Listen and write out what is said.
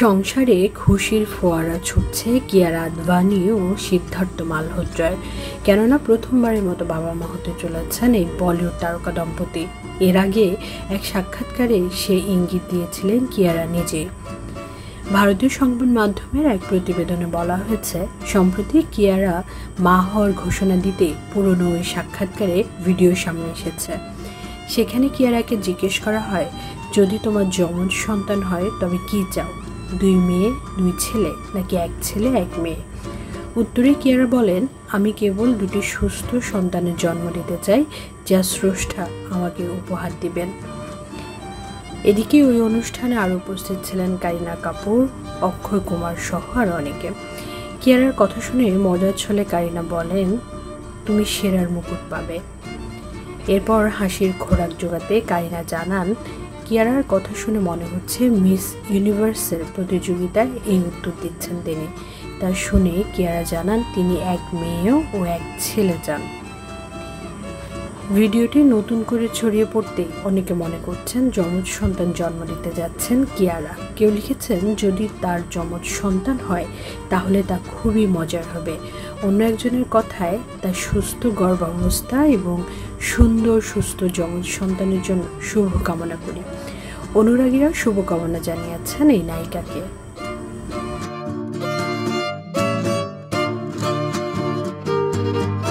সংসারে খুশির ফোয়ারা ছুটছে কিয়ারা আদভানি ও সিদ্ধার্থ মালহোত্রার। কেননা প্রথমবারের মতো বাবা মা হতে চলেছেন এই বলিউড তারকা দম্পতি। এর আগে এক সাক্ষাৎকারে সে ইঙ্গিত দিয়েছিলেন কিয়ারা নিজে। ভারতীয় সংবাদ মাধ্যমের এক প্রতিবেদনে বলা হয়েছে, সম্প্রতি কিয়ারা মা হওয়ার ঘোষণা দিতে পুরনো ওই সাক্ষাৎকারে ভিডিও সামনে এসেছে। সেখানে কিয়ারাকে জিজ্ঞেস করা হয়, যদি তোমার যমজ সন্তান হয় তবে কি চাও, 2 মেয়ে 2 ছেলে নাকি 1 ছেলে 1 মেয়ে? উত্তরে কিয়ারা বলেন, আমি কেবল 2টি সুস্থ সন্তানের জন্ম দিতে চাই, যা স্রষ্টা আমাকে উপহার দিবেন। এদিকে ওই অনুষ্ঠানে আরও উপস্থিত ছিলেন কারিনা কাপুর, অক্ষয় কুমার সহ আর অনেকে। কিয়ারার কথা শুনে মজার ছলে কারিনা বলেন, তুমি সেরার মুকুট পাবে। এরপর হাসির খোরাক জোগাতে কারিনা জানান, কিয়ারার কথা শুনে মনে হচ্ছে মিস ইউনিভার্সের প্রতিযোগিতায় এই উত্তর দিচ্ছেন তিনি। তা শুনে কিয়ারা জানান তিনি 1 মেয়ে ও 1 ছেলে চান। ভিডিওটি নতুন করে ছড়িয়ে পড়তে অনেকে মনে করছেন যমজ সন্তান জন্ম দিতে যাচ্ছেন কিয়ারা। কেউ লিখেছেন, যদি তার যমজ সন্তান হয় তাহলে তা খুবই মজার হবে। অন্য একজনের কথায়, তার সুস্থ গর্ভাবস্থা এবং সুন্দর সুস্থ যমজ সন্তানের জন্য শুভকামনা করি। অনুরাগীরা শুভকামনা জানিয়েছেন এই নায়িকাকে।